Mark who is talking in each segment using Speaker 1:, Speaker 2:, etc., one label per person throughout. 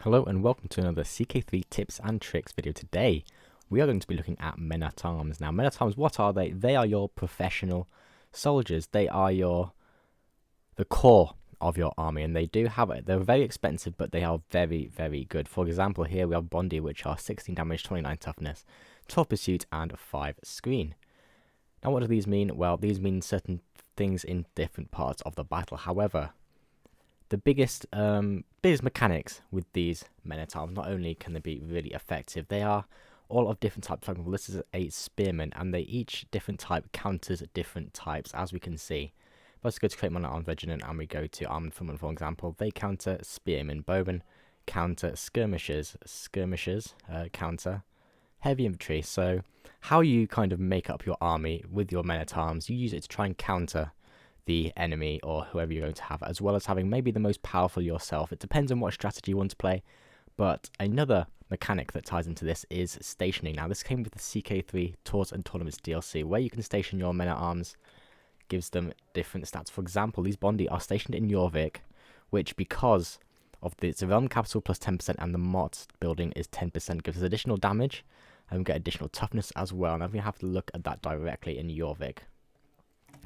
Speaker 1: Hello and welcome to another CK3 tips and tricks video. Today we are going to be looking at men-at-arms. Now men-at-arms, what are they? They are your professional soldiers. They are the core of your army, and they do have it. They're very expensive, but they are very, very good. For example, here we have Bondi, which are 16 damage, 29 toughness, 12 pursuit, and 5 screen. Now what do these mean? Well, these mean certain things in different parts of the battle. However, the biggest mechanics with these men-at-arms, not only can they be really effective, they are all of different types. For example, this is a spearman, and they each different type counters different types, as we can see. Let's go to create men-at-arms regiment, and we go to armored footmen, for example. They counter spearmen, bowmen counter skirmishers, counter heavy infantry. So how you kind of make up your army with your men-at-arms, you use it to try and counter the enemy or whoever you're going to have, as well as having maybe the most powerful yourself. It depends on what strategy you want to play. But another mechanic that ties into this is stationing. Now this came with the CK3 Tours and Tournaments DLC, where you can station your men-at-arms, gives them different stats. For example, these Bondi are stationed in Jorvik, which, because of the realm capital plus 10% and the Mott building is 10%, gives us additional damage, and we get additional toughness as well. Now we have to look at that directly in Jorvik.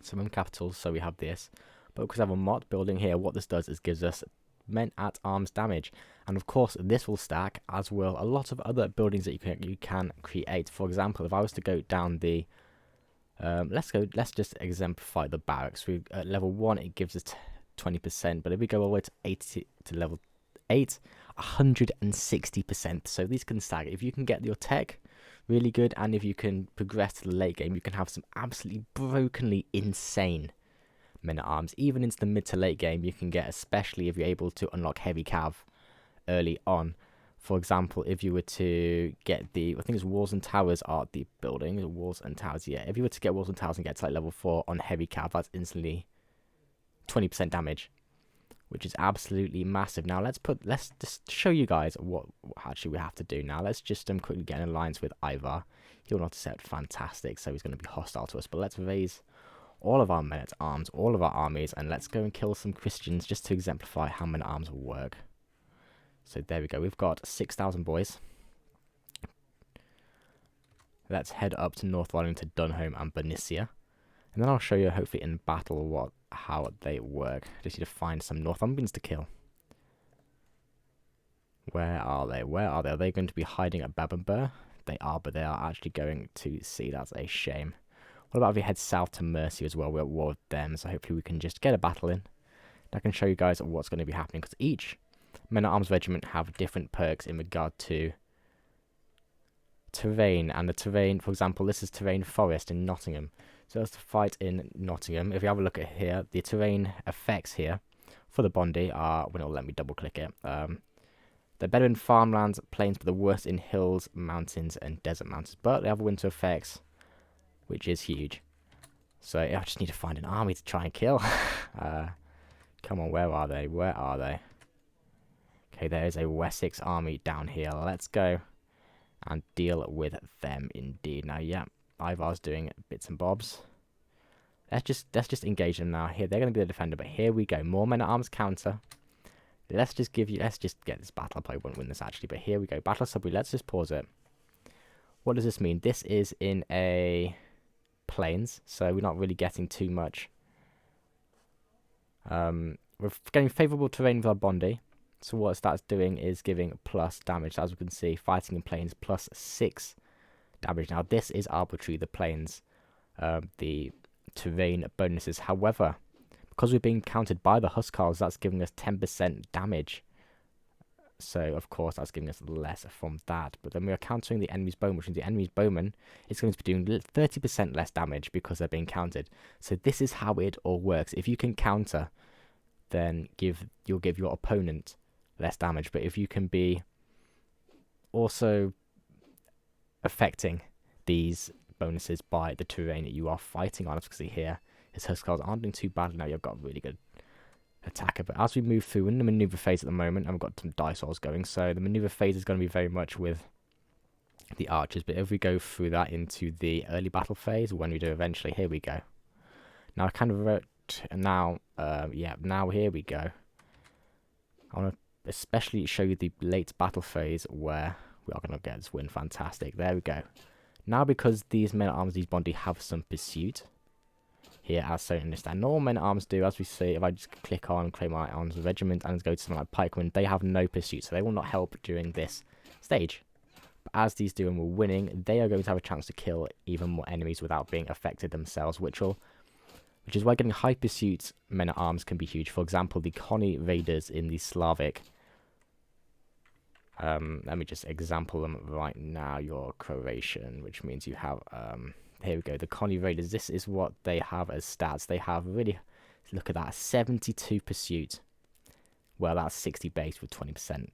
Speaker 1: Some capitals, so we have this, but because I have a Mott building here, what this does is gives us men-at-arms damage, and of course this will stack, as will a lot of other buildings that you can create. For example, if I was to go down the let's just exemplify the barracks. We at level 1 it gives us 20%, but if we go all the way to 80 to level 8, 160%. So these can stack. If you can get your tech really good, and if you can progress to the late game, you can have some absolutely brokenly insane men-at-arms. Even into the mid to late game, you can get, especially if you're able to unlock heavy cav early on. For example, if you were to get the, I think it's walls and towers are the building, walls and towers, yeah. If you were to get walls and towers and get to like level 4 on heavy cav, that's instantly 20% damage, which is absolutely massive. Now let's just show you guys what actually we have to do. Now let's just quickly get an alliance with Ivar. He'll not set fantastic, so he's going to be hostile to us. But let's raise all of our men-at-arms, all of our armies, and let's go and kill some Christians just to exemplify how men-at-arms work. So there we go. We've got 6,000 boys. Let's head up to North Riding to Dunholm and Bernicia, and then I'll show you hopefully in battle how they work. Just need to find some Northumbrians to kill. Where are they? Where are they? Are they going to be hiding at Babbenburg? They are, but they are actually going to sea. That's a shame. What about if we head south to Mercia as well? We're at war with them, so hopefully we can just get a battle in. I can show you guys what's going to be happening, because each men-at-arms regiment have different perks in regard to terrain. And the terrain, for example, this is terrain forest in Nottingham. So let's fight in Nottingham. If you have a look at here, the terrain effects here for the Bondi are, well, let me double click it. They're better in farmlands, plains, but the worst in hills, mountains, and desert mountains. But they have winter effects, which is huge. So I just need to find an army to try and kill. Come on, where are they? Where are they? Okay, there is a Wessex army down here. Let's go and deal with them indeed. Now, yeah, Ivar's doing bits and bobs. Let's just engage them now. Here, they're going to be the defender, but here we go. More men-at-arms counter. Let's just get this battle. I probably won't win this actually, but here we go. Battle subway. Let's just pause it. What does this mean? This is in a plains, so we're not really getting too much. We're getting favourable terrain with our Bondi. So what that's doing is giving plus damage. As we can see, fighting in plains plus 6 damage. Now this is arbitrary, the plains, the terrain bonuses. However, because we're being countered by the Huskarls, that's giving us 10% damage. So of course that's giving us less from that. But then we are countering the enemy's bowman, which means the enemy's bowman is going to be doing 30% less damage because they're being countered. So this is how it all works. If you can counter, then you'll give your opponent less damage. But if you can be also affecting these bonuses by the terrain that you are fighting on, as you can see here, his Huskarls aren't doing too badly now. You've got a really good attacker. But as we move through, we're in the maneuver phase at the moment, and we've got some dice rolls going. So the maneuver phase is going to be very much with the archers. But if we go through that into the early battle phase, when we do eventually, here we go. Now I kind of wrote now, yeah, now here we go. I want to especially show you the late battle phase where we are going to get this win. Fantastic. There we go. Now, because these men-at-arms, these Bondi, have some pursuit here as shown in this stand. Normal men-at-arms do, as we see, if I just click on claim my arms regiment and go to something like pikemen, they have no pursuit, so they will not help during this stage. But as these do and we're winning, they are going to have a chance to kill even more enemies without being affected themselves, which is why getting high pursuit men-at-arms can be huge. For example, the Connie Raiders in the Slavic. Let me just example them right now. Your Croatian, which means you have, here we go, the Connie Raiders. This is what they have as stats. They have really, look at that, 72 pursuit. Well, that's 60 base with 20%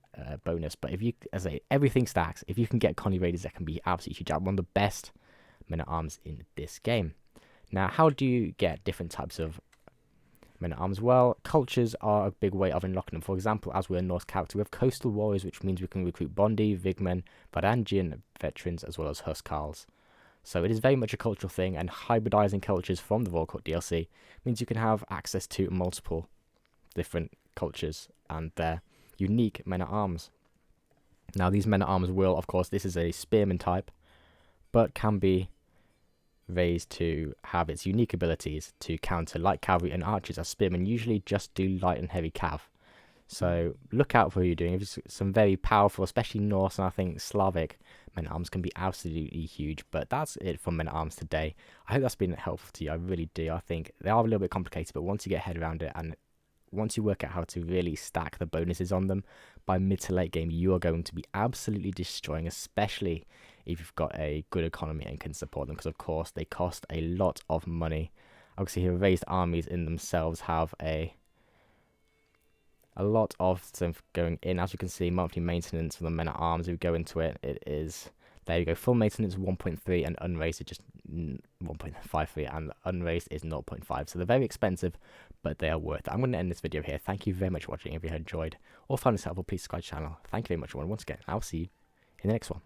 Speaker 1: bonus. But if you, as I say, everything stacks. If you can get Connie Raiders, that can be absolutely huge. One of the best men-at-arms in this game. Now, how do you get different types of men-at-arms? Well, cultures are a big way of unlocking them. For example, as we're a Norse character, we have coastal warriors, which means we can recruit Bondi, Vigmen, Varangian veterans, as well as Huskarls. So it is very much a cultural thing, and hybridizing cultures from the Royal Court DLC means you can have access to multiple different cultures and their unique men-at-arms. Now, these men-at-arms will, of course, this is a spearman type, but can be raised to have its unique abilities to counter light cavalry and archers, as spearmen usually just do light and heavy cav. So look out for who you're doing. If it's some very powerful, especially Norse and I think Slavic men-at-arms can be absolutely huge. But that's it for men-at-arms today. I hope that's been helpful to you. I really do. I think they are a little bit complicated, but once you get your head around it and once you work out how to really stack the bonuses on them, by mid to late game, you are going to be absolutely destroying, especially if you've got a good economy and can support them, because of course they cost a lot of money. Obviously, here raised armies in themselves have a lot of stuff going in. As you can see, monthly maintenance for the men-at-arms, if we go into it, it is, there you go, full maintenance 1.3 and unraised is just 1.53 and unraised is 0.5. So they're very expensive, but they are worth it. I'm going to end this video here. Thank you very much for watching. If you enjoyed or found this helpful, please subscribe to the channel. Thank you very much, everyone. Once again, I'll see you in the next one.